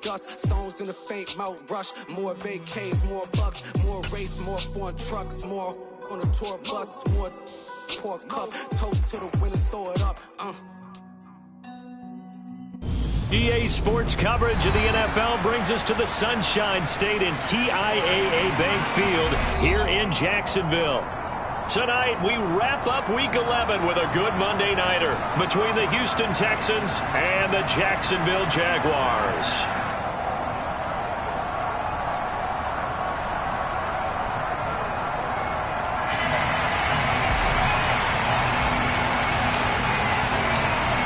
Dust, stones in the faint mouth rush, more vacays, more bucks, more race, more foreign trucks, more on a tour bus, more pork cup, toast to the winners, throw it up. EA Sports coverage of the NFL brings us to the Sunshine State in TIAA Bank Field here in Jacksonville. Tonight, we wrap up Week 11 with a good Monday nighter between the Houston Texans and the Jacksonville Jaguars.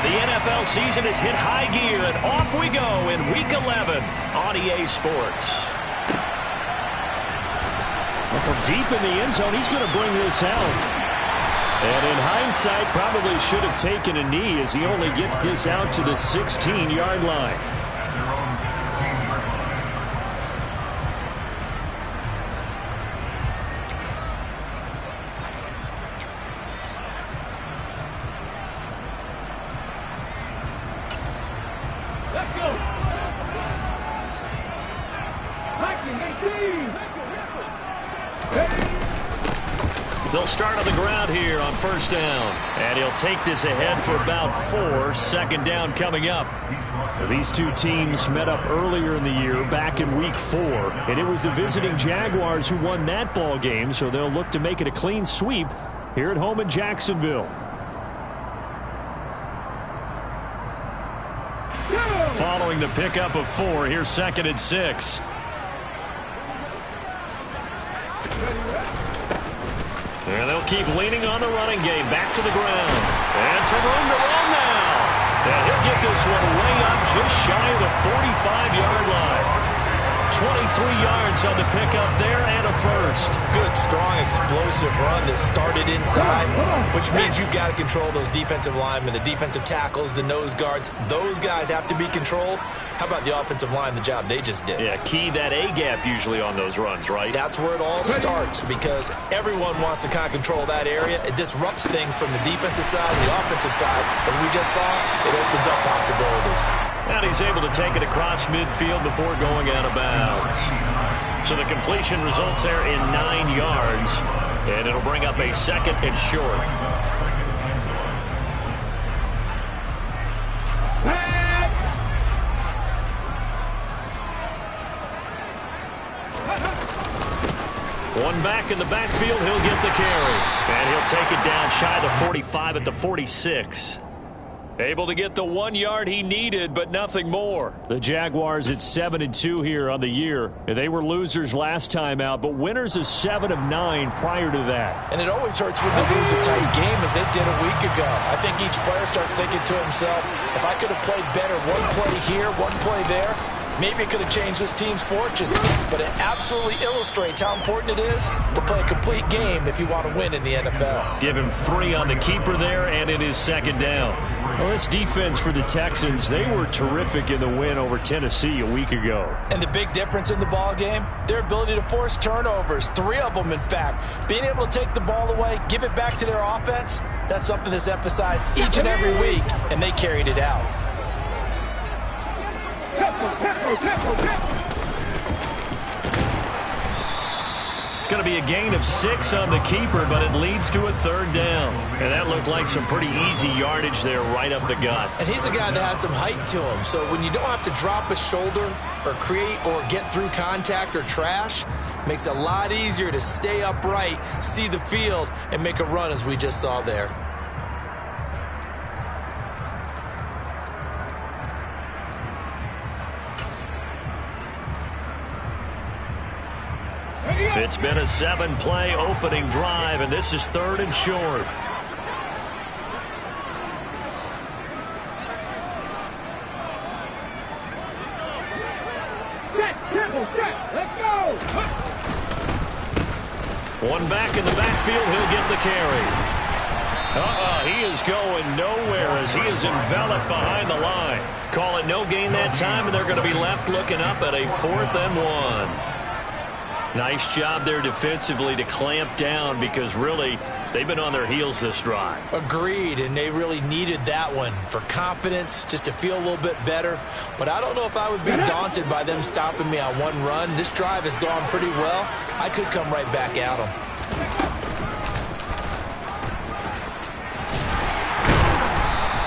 The NFL season has hit high gear, and off we go in Week 11 on EA Sports. Well, from deep in the end zone, he's going to bring this out. And in hindsight, probably should have taken a knee as he only gets this out to the 16-yard line. They'll start on the ground here on first down. And he'll take this ahead for about 4. Second down coming up. These two teams met up earlier in the year, back in Week 4. And it was the visiting Jaguars who won that ball game, so they'll look to make it a clean sweep here at home in Jacksonville. Following the pickup of 4, here's 2nd and 6. And they'll keep leaning on the running game. Back to the ground. And some room to run now. And he'll get this one way up just shy of the 45-yard line. 23 yards on the pickup there and a first. Good, strong, explosive run that started inside, which means you've got to control those defensive linemen, the defensive tackles, the nose guards. Those guys have to be controlled. How about the offensive line, the job they just did? Yeah, key that A-gap usually on those runs, right? That's where it all starts because everyone wants to kind of control that area. It disrupts things from the defensive side and the offensive side. As we just saw, it opens up possibilities. And he's able to take it across midfield before going out of bounds. So the completion results there in 9 yards. And it'll bring up a 2nd and short. One back in the backfield, he'll get the carry. And he'll take it down shy of the 45 at the 46. Able to get the 1 yard he needed, but nothing more. The Jaguars at 7-2 here on the year. They were losers last time out, but winners of 7 of 9 prior to that. And it always hurts when they lose a tight game as they did a week ago. I think each player starts thinking to himself, if I could have played better one play here, one play there, maybe it could have changed this team's fortunes. But it absolutely illustrates how important it is to play a complete game if you want to win in the NFL. Give him 3 on the keeper there, and it is 2nd down. Well, this defense for the Texans, they were terrific in the win over Tennessee a week ago. And the big difference in the ball game, their ability to force turnovers, 3 of them in fact. Being able to take the ball away, give it back to their offense, that's something that's emphasized each and every week, and they carried it out. It's going to be a gain of 6 on the keeper, but it leads to a 3rd down. And that looked like some pretty easy yardage there right up the gut. And he's a guy that has some height to him, so when you don't have to drop a shoulder or create or get through contact or trash, makes it a lot easier to stay upright, see the field, and make a run as we just saw there. It's been a 7-play opening drive, and this is 3rd and short. Let's go! One back in the backfield, he'll get the carry. He is going nowhere as he is enveloped behind the line. Call it no gain that time, and they're going to be left looking up at a 4th and 1. Nice job there defensively to clamp down because really They've been on their heels this drive. Agreed, and they really needed that one for confidence, just to feel a little bit better. But I don't know if I would be daunted by them stopping me on one run. This drive has gone pretty well. I could come right back at them.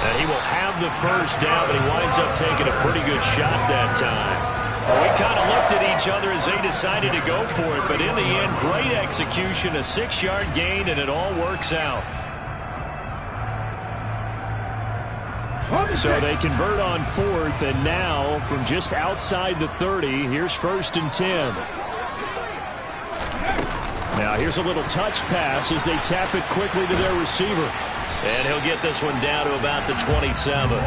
And he will have the first down, but he winds up taking a pretty good shot that time. Well, we kind of looked at each other as they decided to go for it, but in the end, great execution, a 6-yard gain, and it all works out. So they convert on 4th, and now from just outside the 30, here's 1st and 10. Now here's a little touch pass as they tap it quickly to their receiver. And he'll get this one down to about the 27.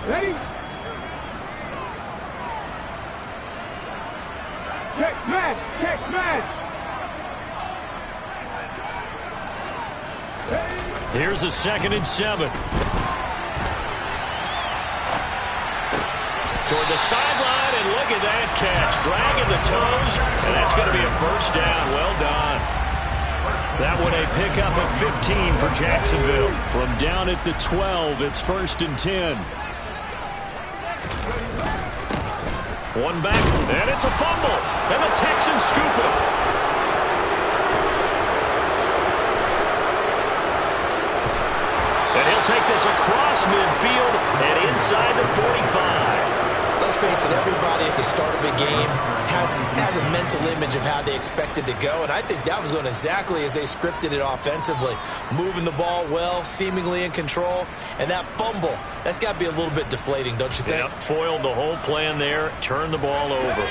Ready? Check smash! Check smash! Here's a 2nd and 7. Toward the sideline, and look at that catch. Dragging the toes, and that's going to be a first down. Well done. That one a pickup of 15 for Jacksonville. From down at the 12, it's 1st and 10. One back, and it's a fumble. And the Texans scoop it. And he'll take this across midfield and inside the 45. Let's face it, everybody at the start of a game has a mental image of how they expected to go, and I think that was going exactly as they scripted it offensively. Moving the ball well, seemingly in control, and that fumble, that's got to be a little bit deflating, don't you think? Yep, foiled the whole plan there, turned the ball over.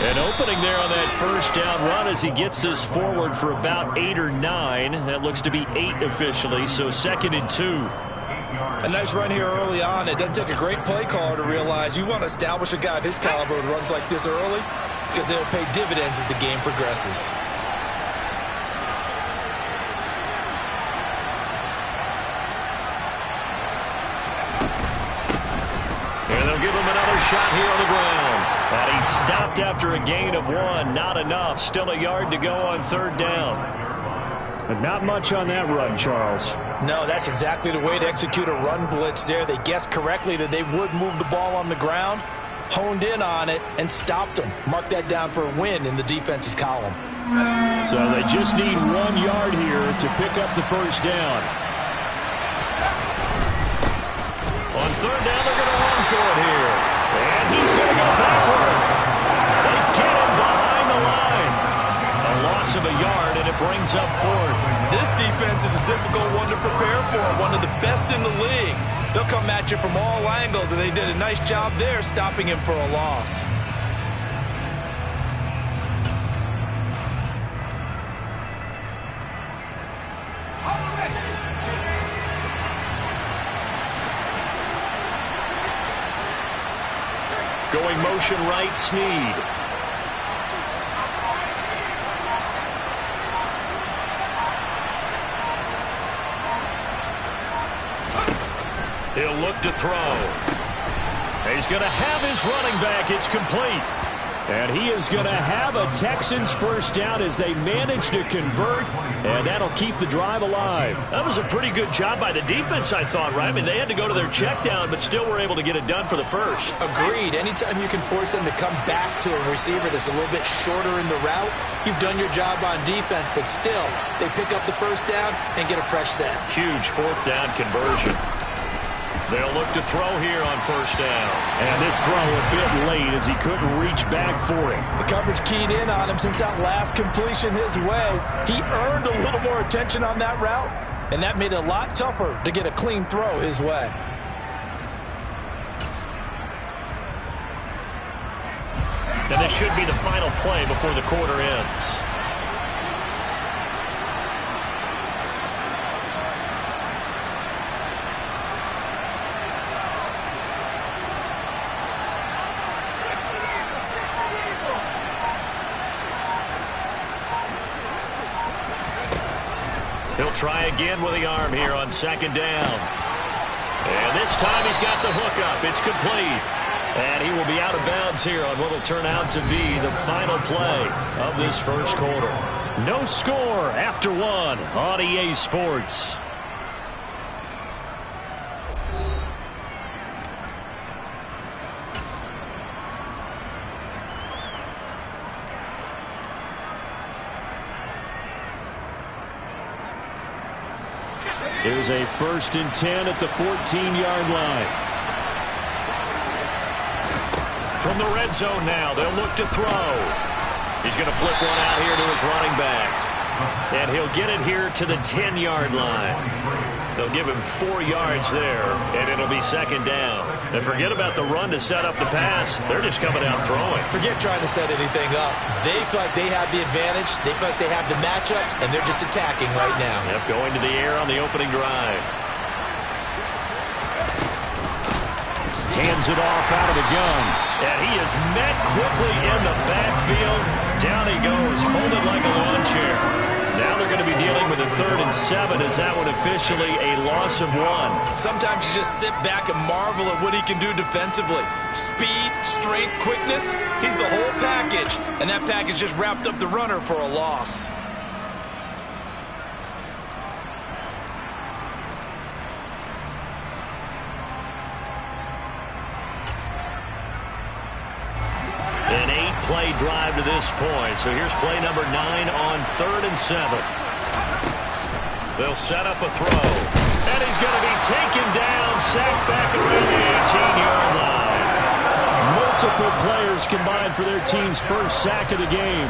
An opening there on that first down run as he gets this forward for about 8 or 9. That looks to be 8 officially, so 2nd and 2. A nice run here early on. It doesn't take a great play caller to realize you want to establish a guy of his caliber with runs like this early because they'll pay dividends as the game progresses. And they'll give him another shot here on the ground. And he stopped after a gain of 1. Not enough. Still a yard to go on 3rd down. But not much on that run, Charles. No, that's exactly the way to execute a run blitz there. They guessed correctly that they would move the ball on the ground, honed in on it, and stopped them. Mark that down for a win in the defense's column. So they just need 1 yard here to pick up the first down. On 3rd down, they're going to run for it here. And he's going to go backward. They get him behind the line. A loss of a yard, and it brings up 4th. This defense is a difficult one to prepare for, one of the best in the league. They'll come at you from all angles, and they did a nice job there stopping him for a loss. Going motion right, Snead. He'll look to throw. He's going to have his running back. It's complete. And he is going to have a Texans first down as they manage to convert, and that'll keep the drive alive. That was a pretty good job by the defense, I thought, right? I mean, they had to go to their check down, but still were able to get it done for the first. Agreed. Anytime you can force them to come back to a receiver that's a little bit shorter in the route, you've done your job on defense, but still, they pick up the first down and get a fresh set. Huge 4th down conversion. They'll look to throw here on 1st down. And this throw a bit late as he couldn't reach back for it. The coverage keyed in on him since that last completion his way. He earned a little more attention on that route, and that made it a lot tougher to get a clean throw his way. And this should be the final play before the quarter ends. He'll try again with the arm here on second down. And this time he's got the hook up. It's complete. And he will be out of bounds here on what will turn out to be the final play of this first quarter. No score after one on EA Sports. Here's a 1st and 10 at the 14-yard line. From the red zone now, they'll look to throw. He's going to flip one out here to his running back. And he'll get it here to the 10-yard line. They'll give him 4 yards there, and it'll be second down. And forget about the run to set up the pass. They're just coming out throwing. Forget trying to set anything up. They feel like they have the advantage. They feel like they have the matchups, and they're just attacking right now. Yep, going to the air on the opening drive. Hands it off out of the gun. And he is met quickly in the backfield. Down he goes, folded like a lawn chair. Now they're going to be dealing with a 3rd and 7. Is that one officially a loss of 1? Sometimes you just sit back and marvel at what he can do defensively. Speed, strength, quickness. He's the whole package. And that package just wrapped up the runner for a loss. An 8-play drive to this point. So here's play number 9 on 3rd and 7. They'll set up a throw. And he's going to be taken down, sacked back around the 18-yard line. Multiple players combined for their team's first sack of the game.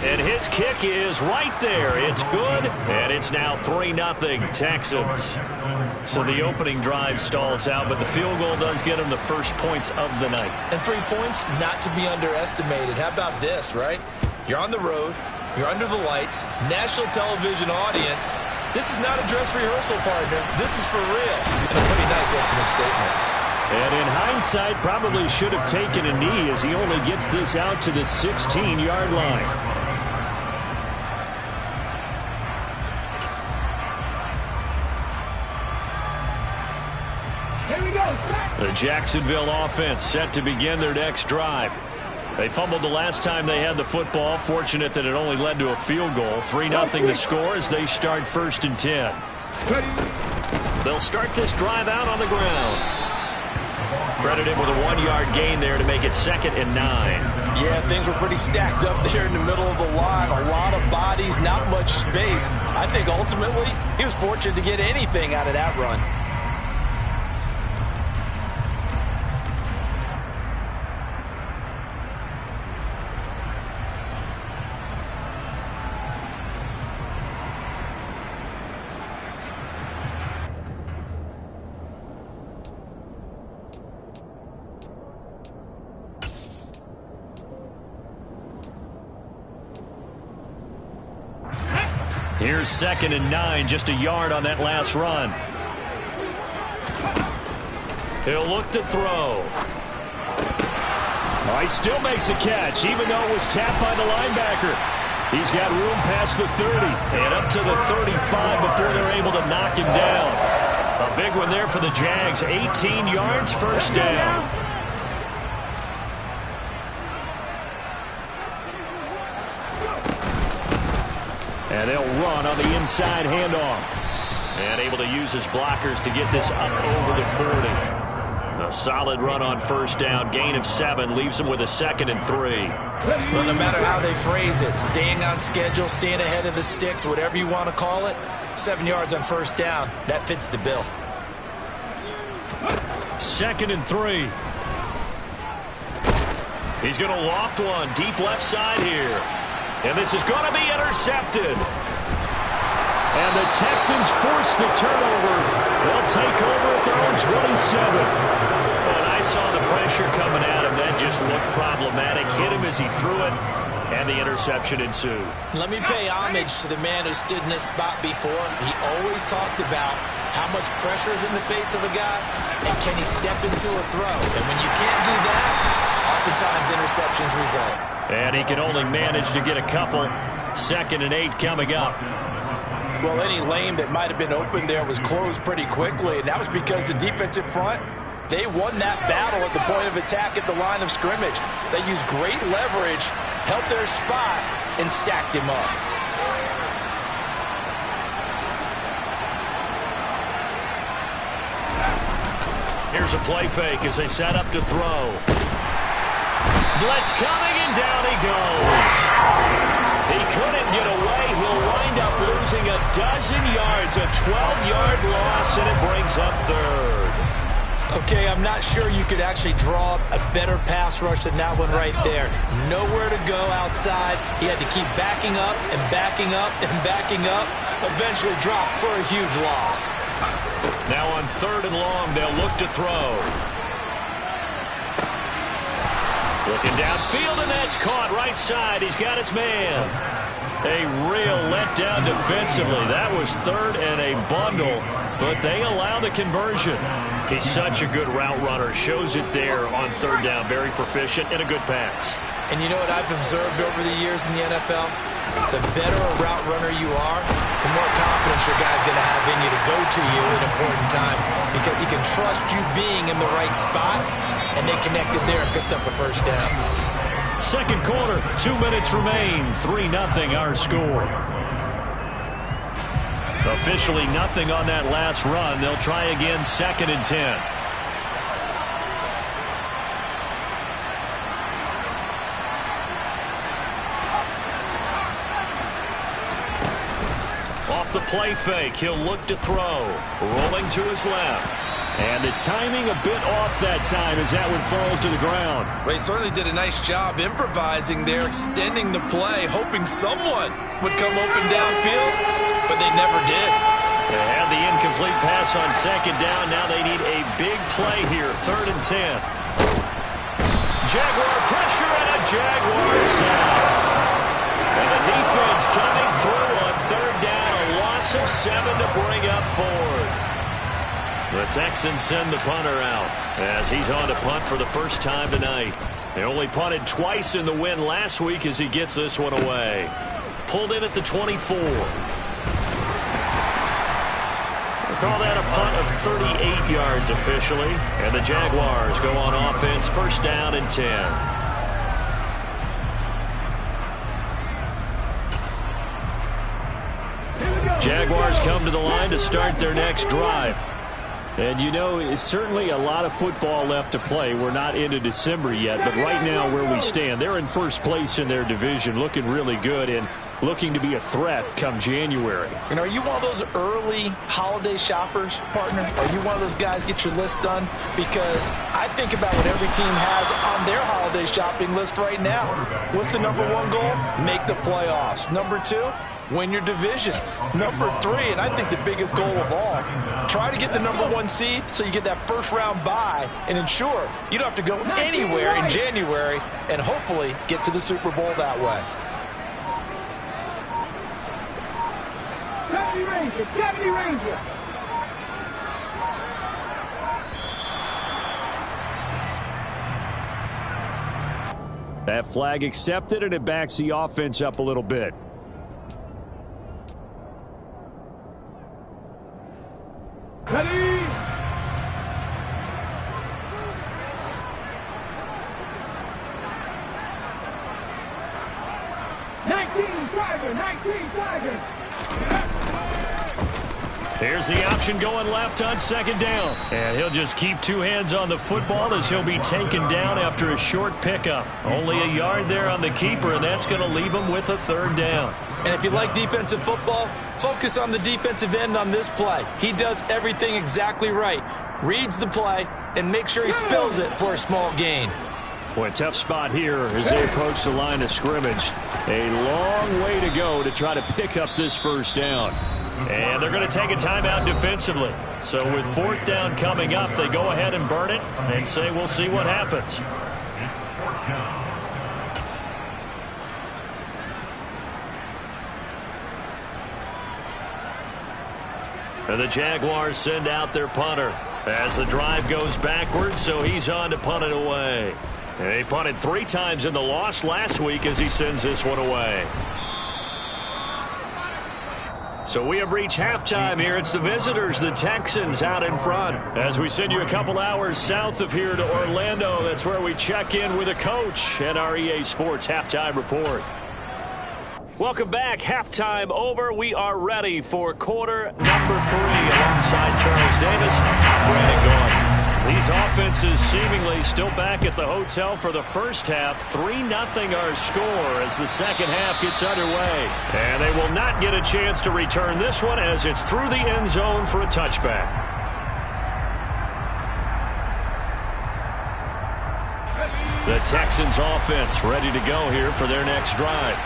And his kick is right there. It's good, and it's now 3-0 Texans. So the opening drive stalls out, but the field goal does get them the first points of the night. And 3 points, not to be underestimated. How about this, right? You're on the road. You're under the lights. National television audience. This is not a dress rehearsal, partner. This is for real. And a pretty nice opening statement. And in hindsight, probably should have taken a knee as he only gets this out to the 16-yard line. The Jacksonville offense set to begin their next drive. They fumbled the last time they had the football. Fortunate that it only led to a field goal. 3-0 to score as they start 1st and 10. They'll start this drive out on the ground. Credited with a 1-yard gain there to make it 2nd and 9. Yeah, things were pretty stacked up there in the middle of the line. A lot of bodies, not much space. I think ultimately he was fortunate to get anything out of that run. Here's 2nd and 9, just a yard on that last run. He'll look to throw. Oh, he still makes a catch, even though it was tapped by the linebacker. He's got room past the 30. And up to the 35 before they're able to knock him down. A big one there for the Jags. 18 yards, 1st down. And they'll run on the inside handoff. And able to use his blockers to get this up over the 40. A solid run on 1st down. Gain of 7 leaves him with a 2nd and 3. Well, no matter how they phrase it, staying on schedule, staying ahead of the sticks, whatever you want to call it, 7 yards on 1st down, that fits the bill. 2nd and 3. He's going to loft one deep left side here. And this is going to be intercepted. And the Texans force the turnover. They'll take over at their own 27. When I saw the pressure coming at him, that just looked problematic. Hit him as he threw it, and the interception ensued. Let me pay homage to the man who stood in this spot before. He always talked about how much pressure is in the face of a guy, and can he step into a throw. And when you can't do that, oftentimes interceptions result. And he can only manage to get a couple. 2nd and 8 coming up. Well, any lane that might have been open there was closed pretty quickly, and that was because the defensive front, they won that battle at the point of attack at the line of scrimmage. They used great leverage, held their spot, and stacked him up. Here's a play fake as they set up to throw. Blitz coming, and down he goes. He couldn't get away. He'll wind up losing a dozen yards, a 12-yard loss, and it brings up 3rd. Okay, I'm not sure you could actually draw a better pass rush than that one right there. Nowhere to go outside. He had to keep backing up and backing up and backing up. Eventually dropped for a huge loss. Now on 3rd and long, they'll look to throw. Looking downfield, and that's caught right side. He's got his man. A real letdown defensively. That was 3rd and a bundle, but they allow the conversion. He's such a good route runner. Shows it there on 3rd down. Very proficient and a good pass. And you know what I've observed over the years in the NFL? The better a route runner you are, the more confidence your guy's going to have in you to go to you in important times, because he can trust you being in the right spot, and they connected there and picked up a 1st down. 2nd quarter, 2 minutes remain. 3-0 our score. Officially nothing on that last run. They'll try again 2nd and 10. Off the play fake, he'll look to throw. Rolling to his left. And the timing a bit off that time as that one falls to the ground. Well, he certainly did a nice job improvising there, extending the play, hoping someone would come open downfield, but they never did. They had the incomplete pass on 2nd down. Now they need a big play here, 3rd and 10. Jaguar pressure and a Jaguar sack. And the defense coming through on 3rd down. A loss of 7 to bring up 4th. The Texans send the punter out as he's on to punt for the first time tonight. They only punted twice in the win last week as he gets this one away. Pulled in at the 24. We'll call that a punt of 38 yards officially. And the Jaguars go on offense, 1st down and 10. Jaguars come to the line to start their next drive. And, you know, it's certainly a lot of football left to play. We're not into December yet, but right now where we stand, they're in 1st place in their division, looking really good and looking to be a threat come January. And are you one of those early holiday shoppers, partner? Are you one of those guys get your list done? Because I think about what every team has on their holiday shopping list right now. What's the #1 goal? Make the playoffs. #2, win your division. #3, and I think the biggest goal of all, try to get the #1 seed so you get that 1st round bye and ensure you don't have to go anywhere in January and hopefully get to the Super Bowl that way. Deputy Ranger, Deputy Ranger. That flag accepted, and it backs the offense up a little bit. Ready? Here's the option going left on 2nd down. And he'll just keep 2 hands on the football as he'll be taken down after a short pickup. Only a yard there on the keeper, and that's going to leave him with a 3rd down. And if you like defensive football, focus on the defensive end on this play. He does everything exactly right. Reads the play and make sure he spills it for a small gain. Boy, tough spot here as they approach the line of scrimmage. A long way to go to try to pick up this first down. And they're going to take a timeout defensively. So with fourth down coming up, they go ahead and burn it and say we'll see what happens. And the Jaguars send out their punter as the drive goes backwards, so he's on to punt it away. And he punted 3 times in the loss last week as he sends this one away. So we have reached halftime here. It's the visitors, the Texans, out in front. As we send you a couple hours south of here to Orlando, that's where we check in with a coach at our EA Sports Halftime Report. Welcome back. Halftime over. We are ready for quarter number 3 alongside Charles Davis. I'm Brandon Gaudin. These offenses seemingly still back at the hotel for the first half. 3-0 our score as the second half gets underway. And they will not get a chance to return this one as it's through the end zone for a touchback. The Texans offense ready to go here for their next drive.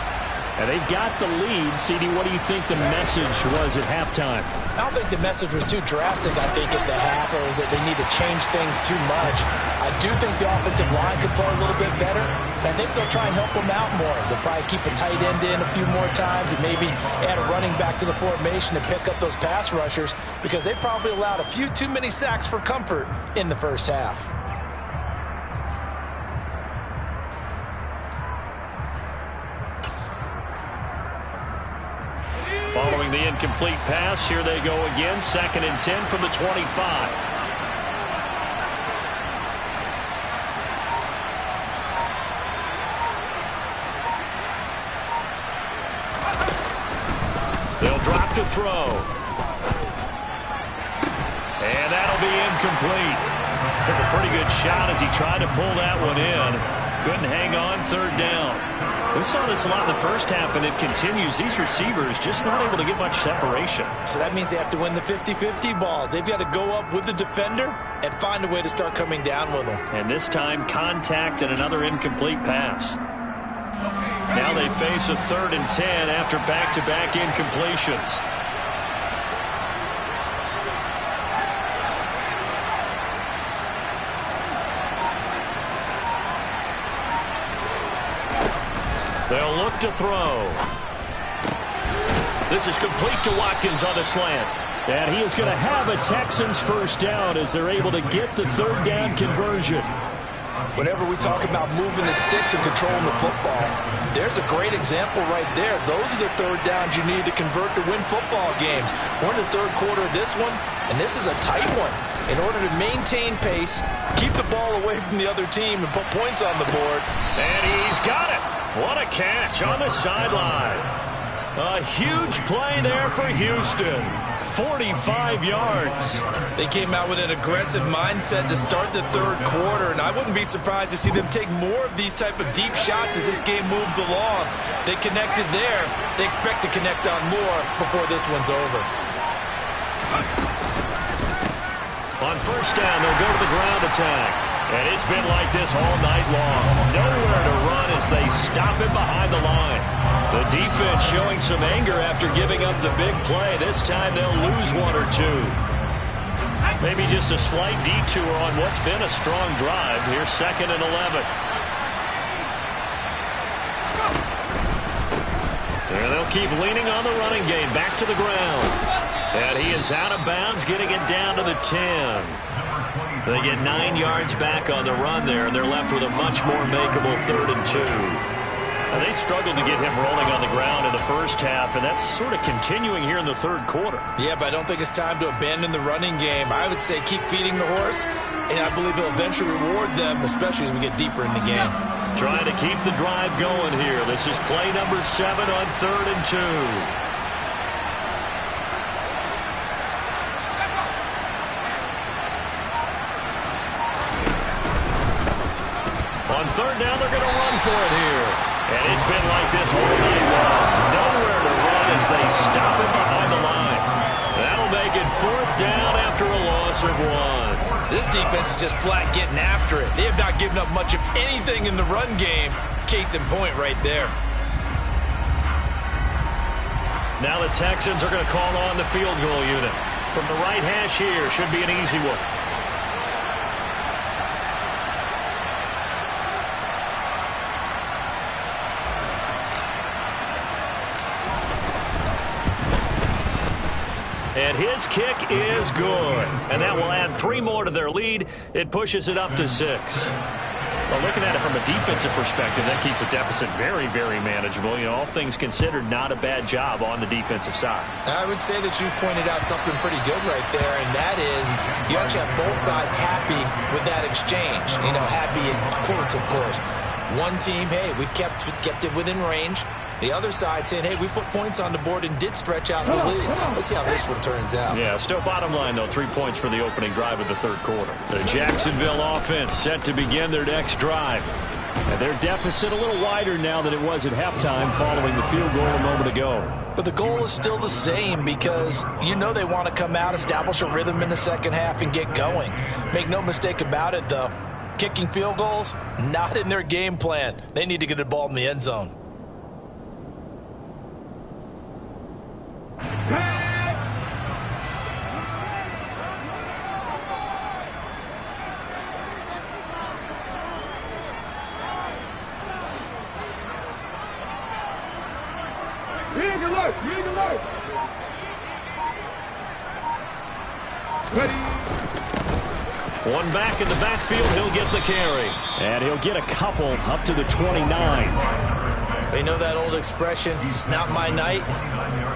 And they've got the lead. CD, what do you think the message was at halftime? I don't think the message was too drastic, I think, at the half, or that they need to change things too much. I do think the offensive line could play a little bit better. And I think they'll try and help them out more. They'll probably keep a tight end in a few more times and maybe add a running back to the formation to pick up those pass rushers because they probably allowed a few too many sacks for comfort in the first half. Following the incomplete pass, here they go again. 2nd and 10 from the 25. They'll drop to throw. And that'll be incomplete. Took a pretty good shot as he tried to pull that one in. Couldn't hang on, 3rd down. We saw this a lot in the first half, and it continues. These receivers just not able to get much separation. So that means they have to win the 50-50 balls. They've got to go up with the defender and find a way to start coming down with them. And this time, contact and another incomplete pass. Now they face a 3rd and 10 after back-to-back incompletions. They'll look to throw. This is complete to Watkins on the slant. And he is going to have a Texans first down as they're able to get the 3rd down conversion. Whenever we talk about moving the sticks and controlling the football, there's a great example right there. Those are the 3rd downs you need to convert to win football games. We're in the 3rd quarter of this one, and this is a tight one. In order to maintain pace, keep the ball away from the other team, and put points on the board. And he's got it. What a catch on the sideline. A huge play there for Houston. 45 yards. They came out with an aggressive mindset to start the 3rd quarter, and I wouldn't be surprised to see them take more of these type of deep shots as this game moves along. They connected there. They expect to connect on more before this one's over. On first down, they'll go to the ground attack. And it's been like this all night long. Nowhere to run as they stop him behind the line. The defense showing some anger after giving up the big play. This time they'll lose 1 or 2. Maybe just a slight detour on what's been a strong drive. Here's 2nd and 11. And they'll keep leaning on the running game. Back to the ground. And he is out of bounds, getting it down to the 10. They get 9 yards back on the run there, and they're left with a much more makeable 3rd and 2. And they struggled to get him rolling on the ground in the first half, and that's sort of continuing here in the 3rd quarter. Yeah, but I don't think it's time to abandon the running game. I would say keep feeding the horse, and I believe he'll eventually reward them, especially as we get deeper in the game. Trying to keep the drive going here. This is play number 7 on 3rd and 2. On 3rd down, they're going to run for it here. And it's been like this all night long. Nowhere to run as they stop him behind the line. That'll make it 4th down after a loss of 1. This defense is just flat getting after it. They have not given up much of anything in the run game. Case in point right there. Now the Texans are going to call on the field goal unit. From the right hash here, should be an easy one. And his kick is good. And that will add 3 more to their lead. It pushes it up to 6. Well, looking at it from a defensive perspective, that keeps the deficit very, very manageable. You know, all things considered, not a bad job on the defensive side. I would say that you pointed out something pretty good right there, and that is you actually have both sides happy with that exchange. You know, happy in quotes, of course. One team, hey, we've kept it within range. The other side saying, hey, we put points on the board and did stretch out the lead. Let's see how this one turns out. Yeah, still bottom line, though, 3 points for the opening drive of the third quarter. The Jacksonville offense set to begin their next drive. And their deficit a little wider now than it was at halftime following the field goal a moment ago. But the goal is still the same because you know they want to come out, establish a rhythm in the second half, and get going. Make no mistake about it, though. Kicking field goals, not in their game plan. They need to get the ball in the end zone. Big alert! Big alert! Ready? One back in the backfield, he'll get the carry. And he'll get a couple up to the 29. They know that old expression, it's not my night.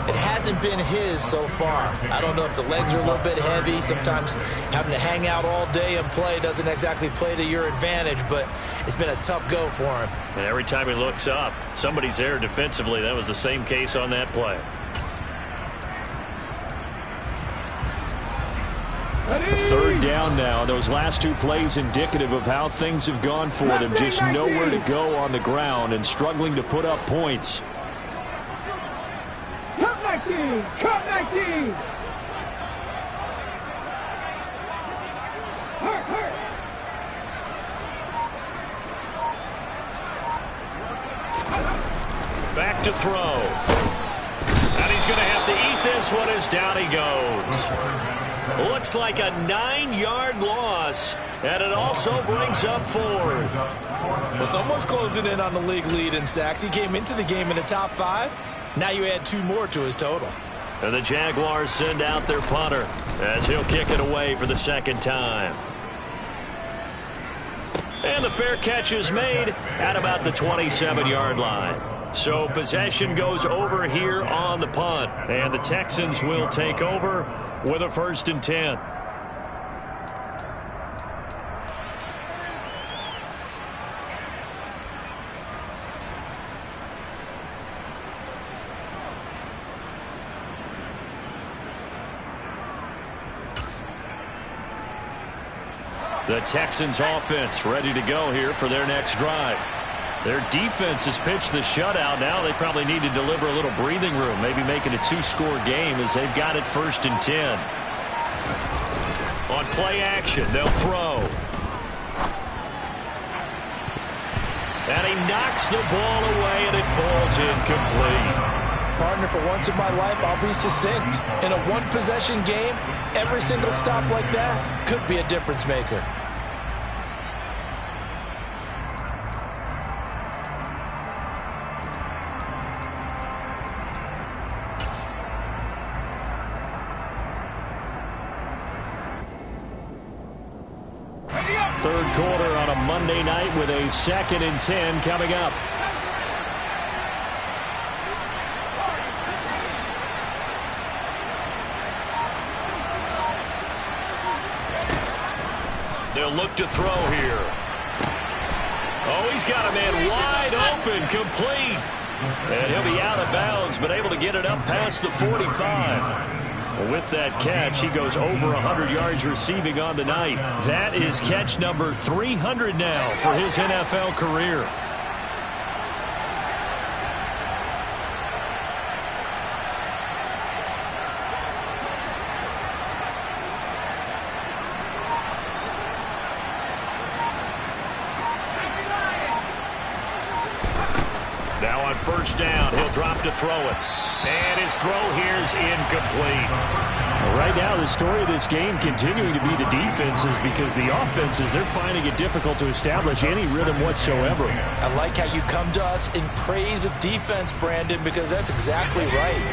It hasn't been his so far. I don't know if the legs are a little bit heavy. Sometimes having to hang out all day and play doesn't exactly play to your advantage, but it's been a tough go for him. And every time he looks up, somebody's there defensively. That was the same case on that play. Third down now. Those last 2 plays indicative of how things have gone for them. Just nowhere to go on the ground and struggling to put up points. Cut 19! Cut 19! Hurt, hurt! Back to throw. And he's going to have to eat this one as down he goes. Looks like a 9-yard loss, and it also brings up 4th. Well, someone's closing in on the league lead in sacks. He came into the game in the top 5. Now you add 2 more to his total. And the Jaguars send out their punter as he'll kick it away for the second time. And the fair catch is made at about the 27-yard line. So possession goes over here on the punt, and the Texans will take over with a 1st and 10. The Texans offense ready to go here for their next drive. Their defense has pitched the shutout. Now they probably need to deliver a little breathing room, maybe make it a 2-score game as they've got it 1st and 10. On play action, they'll throw. And he knocks the ball away, and it falls incomplete. Partner, for once in my life, I'll be succinct. In a one-possession game, every single stop like that could be a difference maker. Third quarter on a Monday night with a 2nd and 10 coming up. They'll look to throw here. Oh, he's got a man wide open, complete. And he'll be out of bounds, but able to get it up past the 45. With that catch, he goes over 100 yards receiving on the night. That is catch number 300 now for his NFL career. first down. He'll drop to throw it. And his throw here's incomplete. Right now, the story of this game continuing to be the defenses, because the offenses, they're finding it difficult to establish any rhythm whatsoever. I like how you come to us in praise of defense, Brandon, because that's exactly right.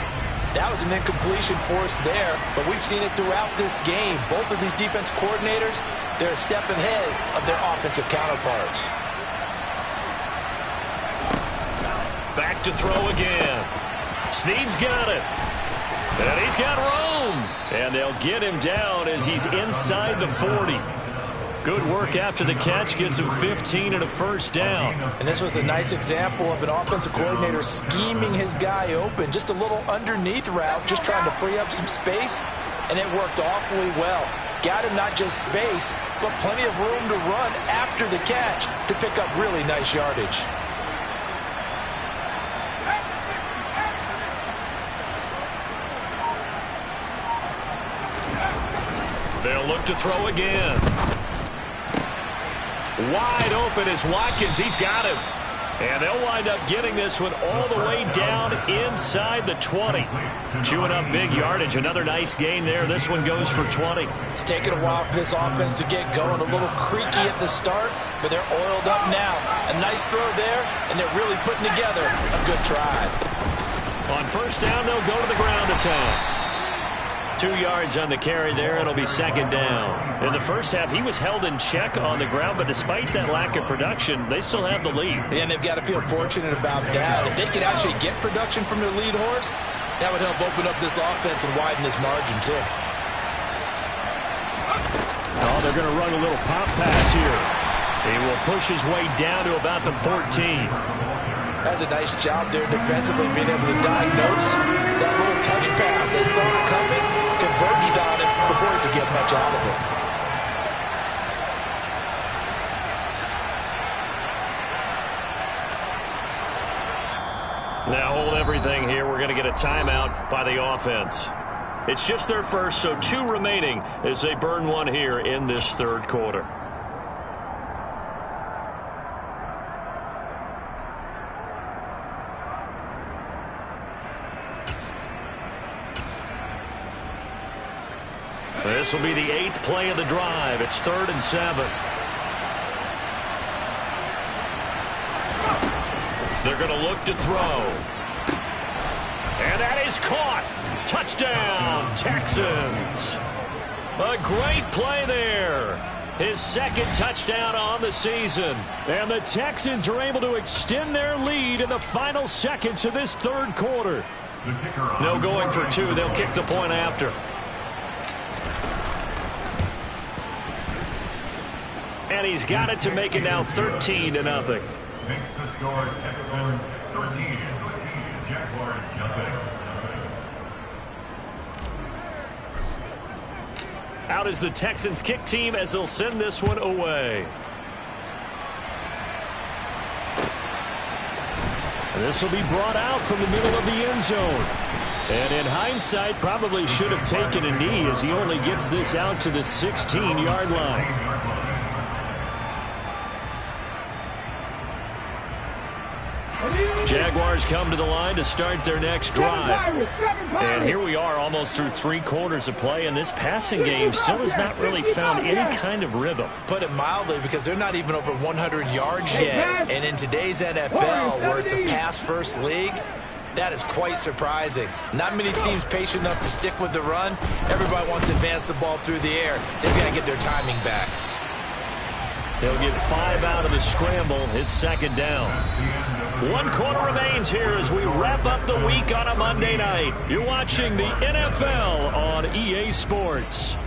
That was an incompletion for us there, but we've seen it throughout this game. Both of these defense coordinators, they're a step ahead of their offensive counterparts. Back to throw again. Snead's got it. And he's got room. And they'll get him down as he's inside the 40. Good work after the catch. Gets him 15 and a first down. And this was a nice example of an offensive coordinator scheming his guy open. Just a little underneath route, just trying to free up some space. And it worked awfully well. Got him not just space, but plenty of room to run after the catch to pick up really nice yardage. They'll look to throw again. Wide open is Watkins. He's got him. And they'll wind up getting this one all the way down inside the 20. Chewing up big yardage. Another nice gain there. This one goes for 20. It's taken a while for this offense to get going. A little creaky at the start, but they're oiled up now. A nice throw there, and they're really putting together a good drive. On first down, they'll go to the ground attack. 2 yards on the carry there. It'll be second down. In the first half, he was held in check on the ground, but despite that lack of production, they still have the lead. And they've got to feel fortunate about that. If they could actually get production from their lead horse, that would help open up this offense and widen this margin, too. Oh, they're going to run a little pop pass here. He will push his way down to about the 14. That's a nice job there defensively, being able to diagnose that little touch pass. They saw it coming, converged on it before he could get much out of it. Now hold everything here. We're going to get a timeout by the offense. It's just their first, so 2 remaining as they burn one here in this third quarter. This will be the 8th play of the drive. It's 3rd and 7. They're going to look to throw. And that is caught. Touchdown, Texans. A great play there. His 2nd touchdown on the season. And the Texans are able to extend their lead in the final seconds of this third quarter. No going for 2. They'll kick the point after. And he's got it to make it now 13-0. Makes the score Texans 13, Jaguars nothing. Out is the Texans kick team as they'll send this one away. And this will be brought out from the middle of the end zone. And in hindsight, probably should have taken a knee as he only gets this out to the 16-yard line. Jaguars come to the line to start their next drive. And here we are almost through 3 quarters of play, and this passing game still has not really found any kind of rhythm. Put it mildly, because they're not even over 100 yards yet. And in today's NFL, where it's a pass-first league, that is quite surprising. Not many teams patient enough to stick with the run. Everybody wants to advance the ball through the air. They've got to get their timing back. They'll get 5 out of the scramble. It's second down. 1 quarter remains here as we wrap up the week on a Monday night. You're watching the NFL on EA Sports.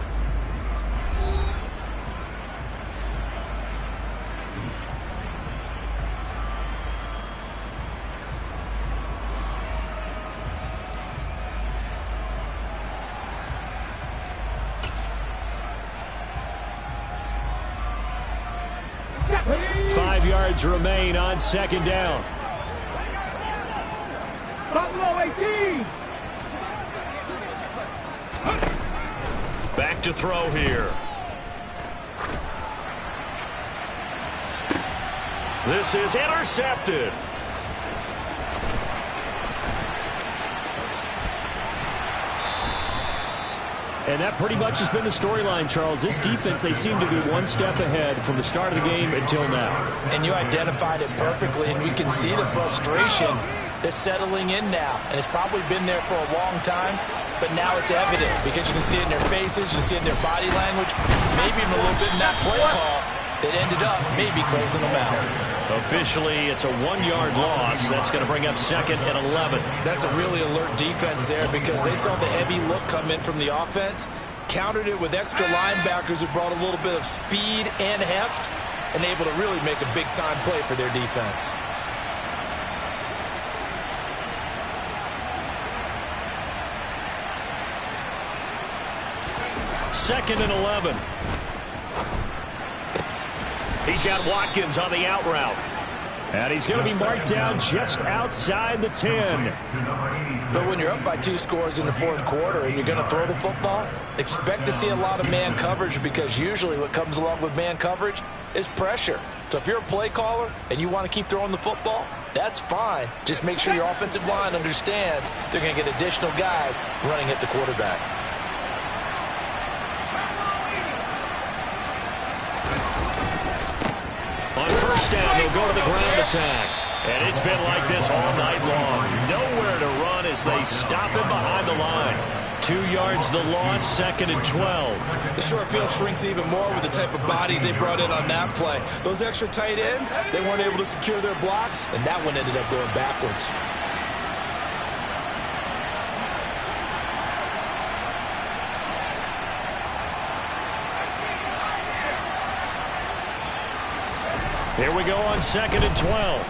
Five yards remain on second down. Buffalo 18. Back to throw here. This is intercepted. And that pretty much has been the storyline, Charles. This defense, they seem to be one step ahead from the start of the game until now. And you identified it perfectly, and we can see the frustration that's settling in now. And it's probably been there for a long time, but now it's evident because you can see it in their faces, you can see it in their body language, maybe even a little bit in that play call that ended up maybe closing them out. Officially, it's a 1-yard loss. That's going to bring up 2nd and 11. That's a really alert defense there because they saw the heavy look come in from the offense, countered it with extra linebackers who brought a little bit of speed and heft, and able to really make a big-time play for their defense. Second and 11. He's got Watkins on the out route. And he's going to be marked down just outside the 10. But when you're up by 2 scores in the 4th quarter and you're going to throw the football, expect to see a lot of man coverage because usually what comes along with man coverage is pressure. So if you're a play caller and you want to keep throwing the football, that's fine. Just make sure your offensive line understands they're going to get additional guys running at the quarterback. On first down, they'll go to the ground attack. And it's been like this all night long. Nowhere to run as they stop it behind the line. 2 yards the loss, 2nd and 12. The short field shrinks even more with the type of bodies they brought in on that play. Those extra tight ends, they weren't able to secure their blocks, and that one ended up going backwards. Here we go on 2nd and 12.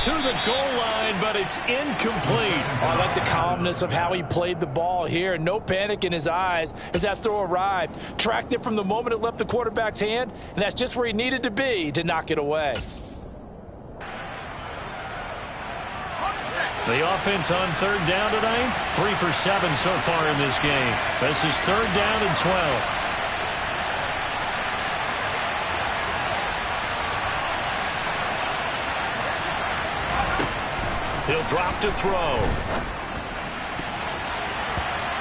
To the goal line, but it's incomplete. I like the calmness of how he played the ball here. No panic in his eyes as that throw arrived. Tracked it from the moment it left the quarterback's hand, and that's just where he needed to be to knock it away. The offense on 3rd down tonight, 3 for 7 so far in this game. This is 3rd down and 12. He'll drop to throw.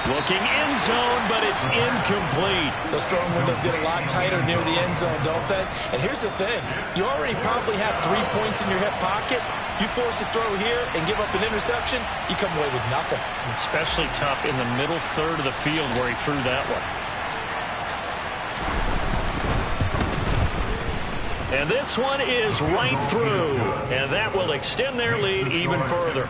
Looking end zone, but it's incomplete. Those throwing windows get a lot tighter near the end zone, don't they? And here's the thing. You already probably have 3 points in your hip pocket. You force a throw here and give up an interception, you come away with nothing. Especially tough in the middle third of the field where he threw that one. And this one is right through. And that will extend their lead even further.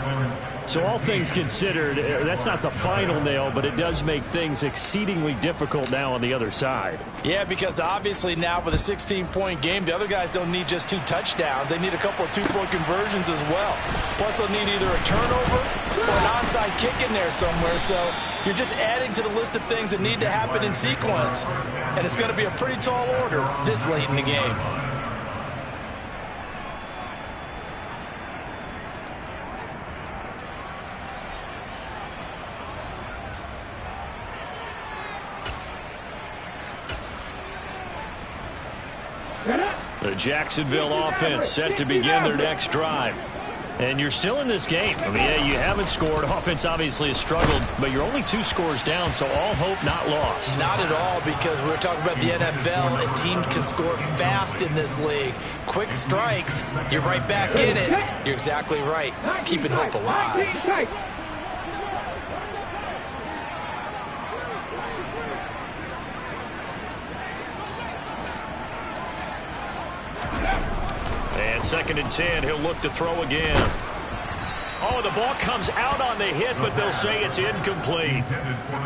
So all things considered, that's not the final nail, but it does make things exceedingly difficult now on the other side. Yeah, because obviously now with a 16-point game, the other guys don't need just 2 touchdowns. They need a couple of 2-point conversions as well. Plus they'll need either a turnover or an onside kick in there somewhere. So you're just adding to the list of things that need to happen in sequence. And it's going to be a pretty tall order this late in the game. The Jacksonville offense set to begin their next drive. And you're still in this game. I mean, yeah, you haven't scored. Offense obviously has struggled, but you're only 2 scores down, so all hope not lost. Not at all, because we're talking about the NFL, and teams can score fast in this league. Quick strikes, you're right back in it. You're exactly right. Keeping hope alive. And 2nd and 10, he'll look to throw again. Oh, the ball comes out on the hit, but they'll say it's incomplete.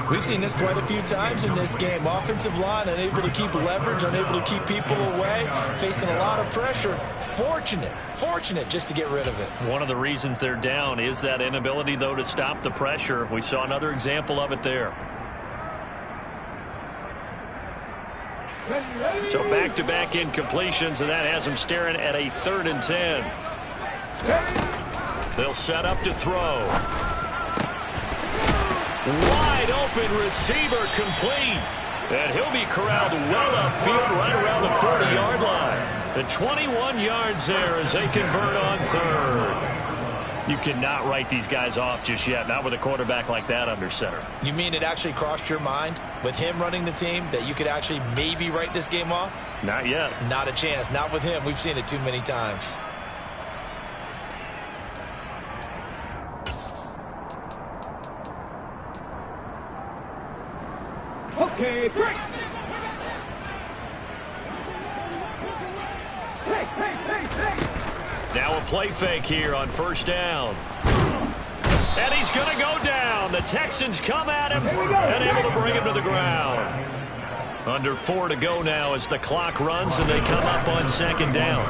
We've seen this quite a few times in this game. Offensive line unable to keep leverage, unable to keep people away, facing a lot of pressure. Fortunate just to get rid of it. One of the reasons they're down is that inability, though, to stop the pressure. We saw another example of it there. So back-to-back incompletions, and that has them staring at a 3rd and 10. They'll set up to throw. Wide open receiver complete. And he'll be corralled well upfield right around the 40-yard line. The 21 yards there as they convert on 3rd. You cannot write these guys off just yet, not with a quarterback like that under center. You mean it actually crossed your mind with him running the team that you could actually maybe write this game off? Not yet. Not a chance. Not with him. We've seen it too many times. Okay, break. Hey. Now a play fake here on first down. And he's going to go down. The Texans come at him and able to bring him to the ground. Under 4 to go now as the clock runs and they come up on second down.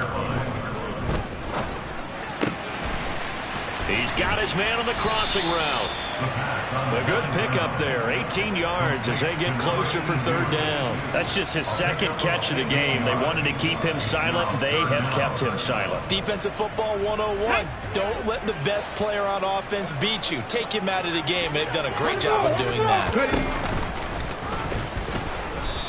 He's got his man on the crossing route. A good pickup there, 18 yards as they get closer for third down. That's just his second catch of the game. They wanted to keep him silent. They have kept him silent. Defensive football 101. Don't let the best player on offense beat you. Take him out of the game, and they've done a great job of doing that.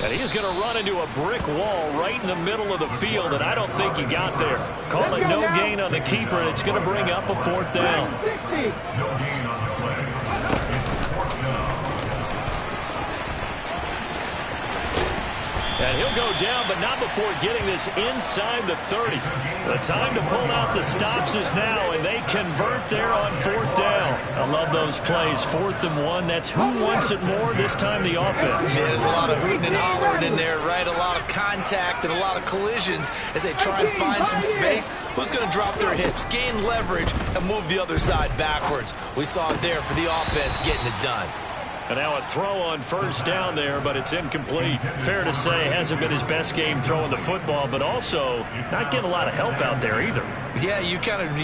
And he's going to run into a brick wall right in the middle of the field, and I don't think he got there. Call it no gain on the keeper, and it's going to bring up a fourth down. No gain on the play. Fourth down. And he'll go down, but not before getting this inside the 30. The time to pull out the stops is now, and they convert there on fourth down. I love those plays. 4th and 1. That's who wants it more, this time the offense. Yeah, there's a lot of hooting and hollering in there, right? A lot of contact and a lot of collisions as they try and find some space. Who's going to drop their hips, gain leverage, and move the other side backwards? We saw it there for the offense getting it done. And now a throw on first down there, but it's incomplete. Fair to say, hasn't been his best game throwing the football, but also not getting a lot of help out there either. Yeah, you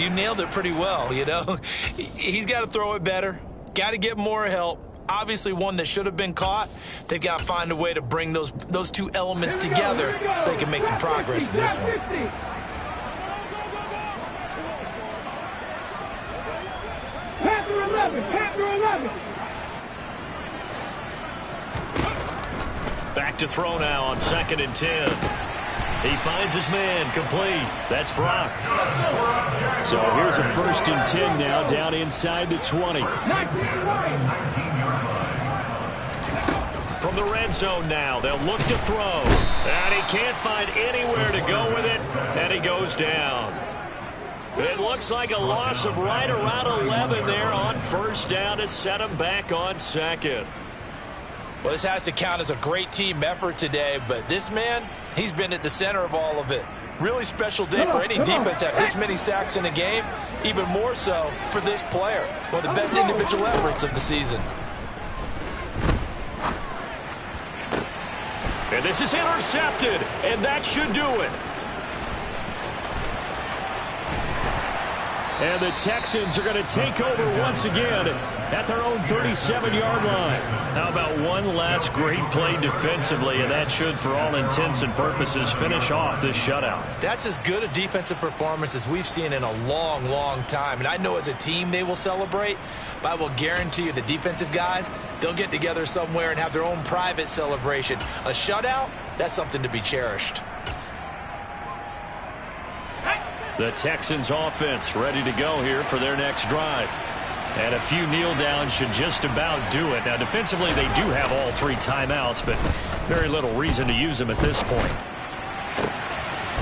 nailed it pretty well, you know. He's got to throw it better, got to get more help. Obviously one that should have been caught. They've got to find a way to bring those two elements together so they can make some progress in this one. Panther 11. Back to throw now on 2nd and 10. He finds his man, complete. That's Brock. So here's a 1st and 10 now, down inside the 20. From the red zone now, they'll look to throw. And he can't find anywhere to go with it, and he goes down. It looks like a loss of right around 11 there on first down to set him back on second. Well, this has to count as a great team effort today, but this man, he's been at the center of all of it. Really special day for any defense to have this many sacks in a game, even more so for this player. One of the best individual efforts of the season. And this is intercepted, and that should do it. And the Texans are going to take over once again at their own 37-yard line. How about one last great play defensively, and that should, for all intents and purposes, finish off this shutout. That's as good a defensive performance as we've seen in a long, long time. And I know as a team they will celebrate, but I will guarantee you the defensive guys, they'll get together somewhere and have their own private celebration. A shutout, that's something to be cherished. The Texans offense ready to go here for their next drive. And a few kneel downs should just about do it. Now, defensively, they do have all 3 timeouts, but very little reason to use them at this point.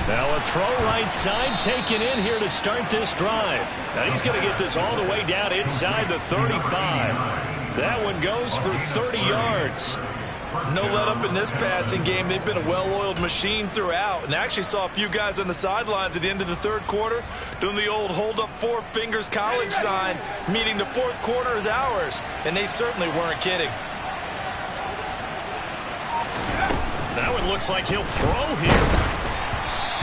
Now a throw right side taken in here to start this drive. Now he's going to get this all the way down inside the 35. That one goes for 30 yards. No let up in this passing game. They've been a well-oiled machine throughout. And I actually saw a few guys on the sidelines at the end of the third quarter doing the old hold up 4 fingers college sign, meaning the fourth quarter is ours. And they certainly weren't kidding. That one looks like he'll throw here.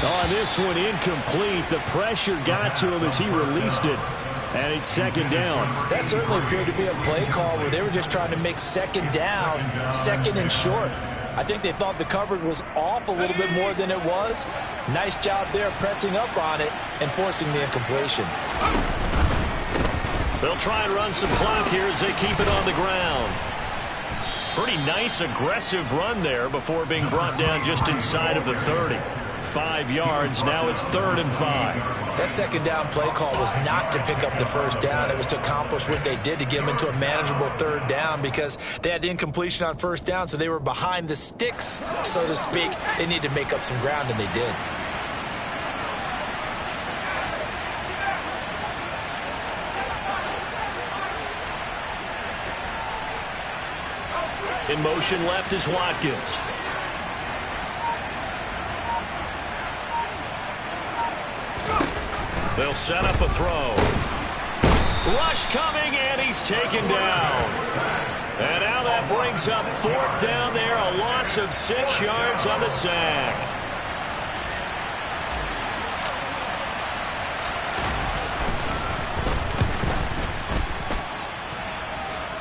On this one, incomplete. The pressure got to him as he released it. And it's second down. That certainly appeared to be a play call where they were just trying to make second down, second and short. I think they thought the coverage was off a little bit more than it was. Nice job there pressing up on it and forcing the incompletion. They'll try and run some clock here as they keep it on the ground. Pretty nice, aggressive run there before being brought down just inside of the 30. 5 yards. Now it's 3rd and 5. That second down play call was not to pick up the first down. It was to accomplish what they did to get them into a manageable 3rd down because they had incompletion on first down, so they were behind the sticks, so to speak. They needed to make up some ground, and they did. In motion left is Watkins. They'll set up a throw. Rush coming, and he's taken down. And now that brings up 4th down there, a loss of 6 yards on the sack.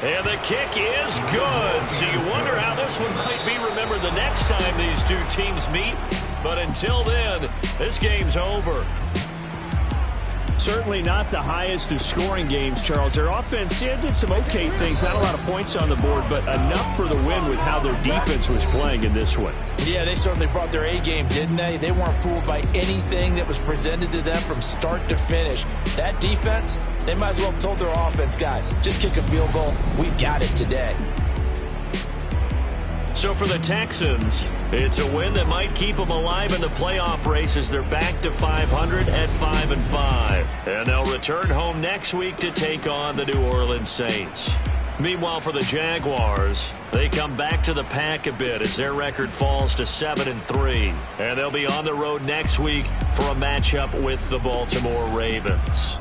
And the kick is good. So you wonder how this one might be remembered the next time these two teams meet. But until then, this game's over. Certainly not the highest of scoring games, Charles. Their offense did some okay things. Not a lot of points on the board, but enough for the win with how their defense was playing in this one. Yeah, they certainly brought their A-game, didn't they? They weren't fooled by anything that was presented to them from start to finish. That defense, they might as well have told their offense, guys, just kick a field goal. We've got it today. So for the Texans, it's a win that might keep them alive in the playoff race as they're back to 500 at 5-5. And they'll return home next week to take on the New Orleans Saints. Meanwhile, for the Jaguars, they come back to the pack a bit as their record falls to 7-3. And they'll be on the road next week for a matchup with the Baltimore Ravens.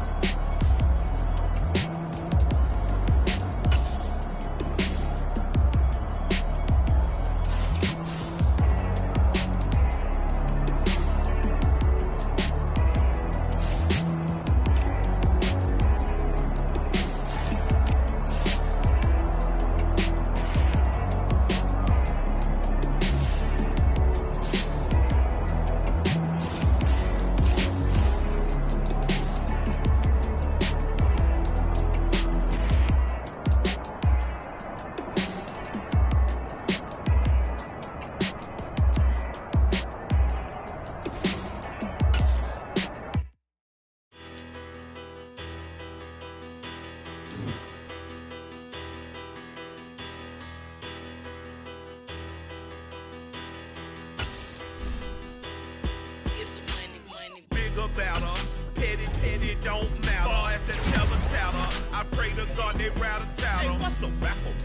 About her, petty, don't matter. Far as that teller, I pray to God they rattle tattle. Hey, what's a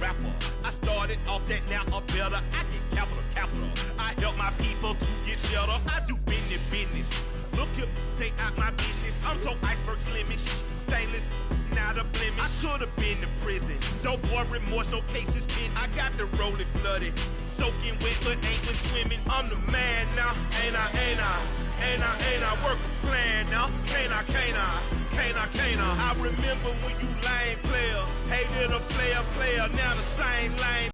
rapper? I started off that, now I'm better. I get capital. I help my people to get shelter. I do business. Look here, stay out my business. I'm so iceberg slimish, stainless, not a blemish. I should have been to prison. No boy remorse, no cases pinned. I got the rolling flooded, soaking wet, but ain't when swimming. I'm the man now, ain't I? Work a plan now, can't I? I remember when you lame player, hated a player, now the same lame.